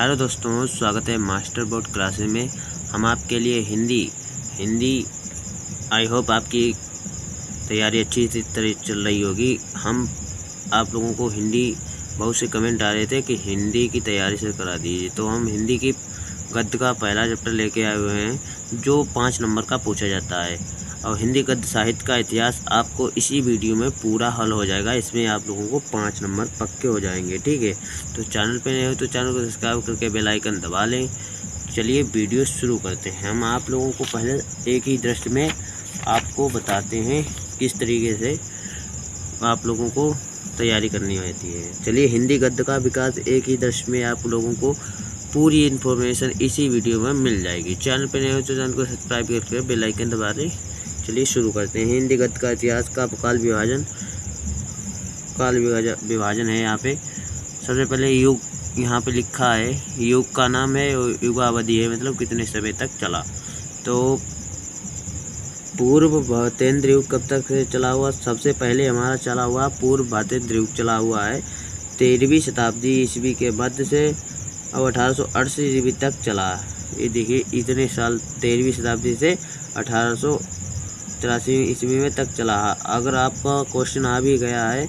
Hello दोस्तों, स्वागत है मास्टर बोर्ड क्लासेस में। हम आपके लिए हिंदी आई होप आपकी तैयारी अच्छी तरह चल रही होगी। हम आप लोगों को हिंदी बहुत से कमेंट आ रहे थे कि हिंदी की तैयारी से करा दीजिए, तो हम हिंदी की गद्य का पहला चैप्टर लेके आए हुए हैं जो 5 नंबर का पूछा जाता है। और हिंदी गद्य साहित्य का इतिहास आपको इसी वीडियो में पूरा हल हो जाएगा। इसमें आप लोगों को 5 नंबर पक्के हो जाएंगे, ठीक है। तो चैनल पे नए हो तो चैनल को सब्सक्राइब करके बेल आइकन दबा लें। चलिए वीडियो शुरू करते हैं। हम आप लोगों को पहले एक ही दृष्टि में आपको बताते हैं किस तरीके से आप लोगों को तैयारी करनी होती है। चलिए, हिंदी गद्य का विकास एक ही दृश्य में आप लोगों को पूरी इन्फॉर्मेशन इसी वीडियो में मिल जाएगी। चैनल पर नए हो तो चैनल को सब्सक्राइब करके बेल आइकन दबा दें। चलिए शुरू करते हैं। हिंदी गद्य का इतिहास का काल विभाजन है। यहाँ पे सबसे पहले युग यहाँ पे लिखा है। युग का नाम है और युगावधि है, मतलब कितने समय तक चला। तो पूर्व भातेंद्र युग कब तक से चला हुआ? सबसे पहले हमारा चला हुआ पूर्व भातेंद्र युग चला हुआ है 13वीं शताब्दी ईस्वी के मध्य से और 1888 ईस्वी तक चला। ये देखिए इतने साल 13वीं शताब्दी से 1883 ईस्वी में तक चला। अगर आपका क्वेश्चन आ भी गया है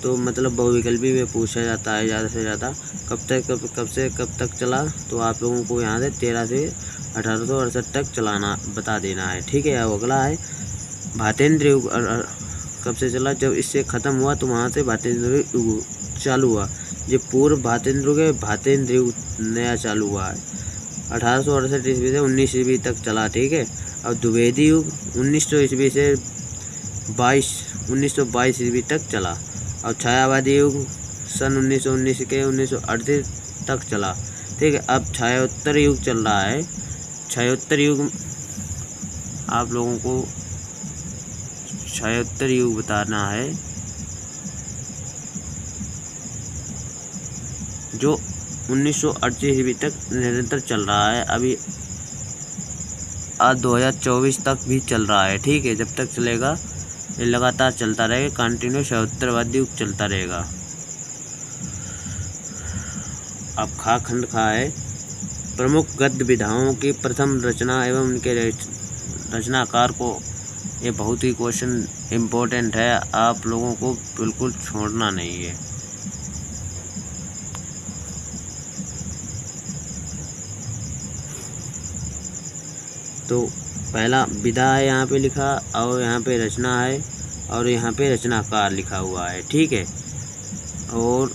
तो मतलब बहुविकल्पी में पूछा जाता है ज़्यादा से ज़्यादा कब तक चला, तो आप लोगों को यहाँ से 13 से 1868 तक चलाना बता देना है, ठीक है। अब अगला है भातेंद्र युग कब से चला? जब इससे ख़त्म हुआ तो वहाँ से भातेंद्र युग चालू हुआ। जो पूर्व भातेंद्र युग नया चालू हुआ है 1868 ईस्वी से 19 ईस्वी तक चला, ठीक है। और द्विवेदी युग 1900 ईस्वी से 1922 ईस्वी तक चला। और छायावादी युग सन 1919 के 1938 तक चला, ठीक है। अब छायोत्तर युग चल रहा है। छायोत्तर युग आप लोगों को छायोत्तर युग बताना है जो 1938 ईस्वी तक निरंतर चल रहा है। अभी आज 2024 तक भी चल रहा है, ठीक है। जब तक चलेगा ये लगातार चलता रहेगा, कंटिन्यू छायोत्तरवादी युग चलता रहेगा। अब खंड है प्रमुख गद्य विधाओं की प्रथम रचना एवं उनके रचनाकार को। ये बहुत ही क्वेश्चन इम्पोर्टेंट है, आप लोगों को बिल्कुल छोड़ना नहीं है। तो पहला विधा है यहाँ पे लिखा, और यहाँ पे रचना है, और यहाँ पे रचनाकार लिखा हुआ है, ठीक है। और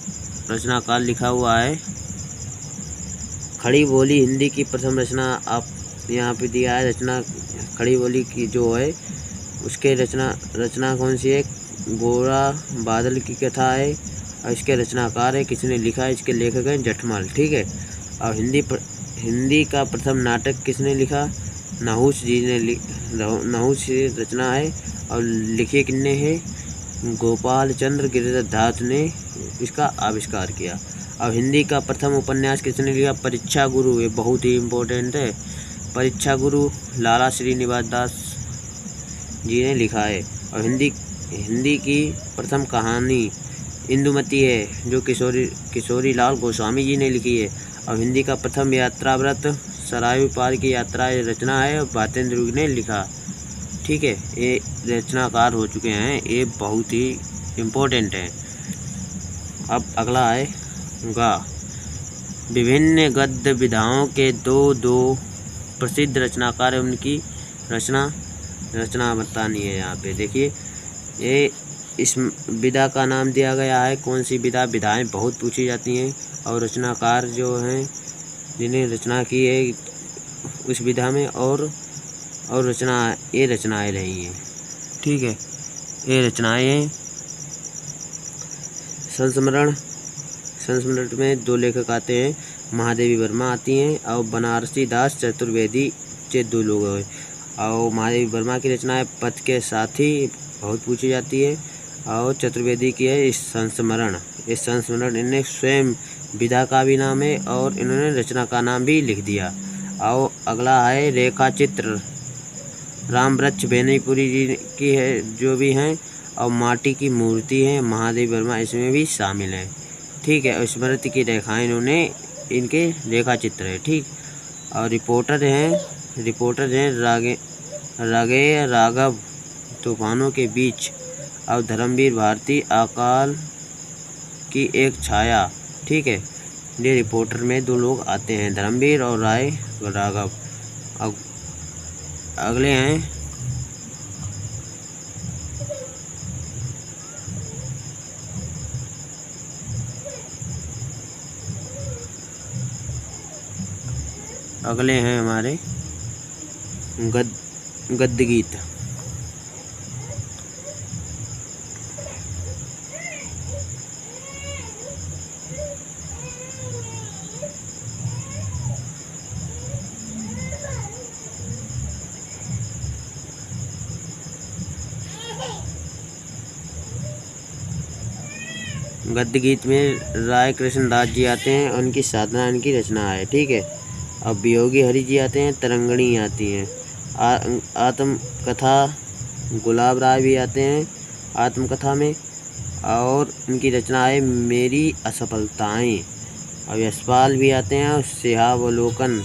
रचनाकार लिखा हुआ है खड़ी बोली हिंदी की प्रथम रचना। आप यहाँ पे दिया है रचना खड़ी बोली की जो है उसके रचना कौन सी है? गोरा बादल की कथा है, और इसके रचनाकार है किसने लिखा है? इसके लेखक हैं जठमल, ठीक है। और हिंदी का प्रथम नाटक किसने लिखा? नहुस जी ने नहुस रचना है, और लिखे किन्ने हैं? गोपाल चंद्र गिरिधर ने इसका आविष्कार किया। और हिंदी का प्रथम उपन्यास किसने लिखा? परीक्षा गुरु, ये बहुत ही इम्पोर्टेंट है। परीक्षा गुरु लाला श्रीनिवास दास जी ने लिखा है। और हिंदी की प्रथम कहानी इंदुमती है जो किशोरी लाल गोस्वामी जी ने लिखी है। और हिंदी का प्रथम यात्रा व्रत सरायू पार की यात्रा रचना है और भातेंद्र युग ने लिखा, ठीक है। ये रचनाकार हो चुके हैं, ये बहुत ही इम्पोर्टेंट है। अब अगला है गा। विभिन्न गद्य विधाओं के दो प्रसिद्ध रचनाकार उनकी रचना बतानी है। यहाँ पे देखिए ये इस विधा का नाम दिया गया है। कौन सी विधा? विधाएं बहुत पूछी जाती हैं, और रचनाकार जो हैं जिन्हें रचना की है उस विधा में और रचनाएं रही हैं, ठीक है। ये रचनाएं संस्मरण में 2 लेखक आते हैं, महादेवी वर्मा आती हैं और बनारसी दास चतुर्वेदी, ये 2 लोग हैं। और महादेवी वर्मा की रचना है पथ के साथी, बहुत पूछी जाती है। और चतुर्वेदी की है इस संस्मरण। इन्हें स्वयं विधा का भी नाम है और इन्होंने रचना का नाम भी लिख दिया। और अगला है रेखा चित्र। रामवृक्ष बेनीपुरी जी की है जो भी हैं, और माटी की मूर्ति है महादेवी वर्मा इसमें भी शामिल है, ठीक है। और स्मृति की रेखाएं इन्होंने इनके रेखा चित्र है। ठीक, और रिपोर्टर हैं रागे राघव तूफानों के बीच, और धर्मवीर भारती अकाल की एक छाया। ठीक है, ये रिपोर्टर में 2 लोग आते हैं, धर्मवीर और राय राघव। अब अगले हैं हमारे गद्य गीत। गद्य गीत में राय कृष्णदास जी आते हैं, उनकी साधना इनकी रचना है। ठीक है, अब वियोगी हरि जी आते हैं, तरंगणी आती हैं। आत्मकथा गुलाब राय भी आते हैं आत्मकथा में, और इनकी रचना है मेरी असफलताएं। अब यशपाल भी आते हैं, और सिहावलोकन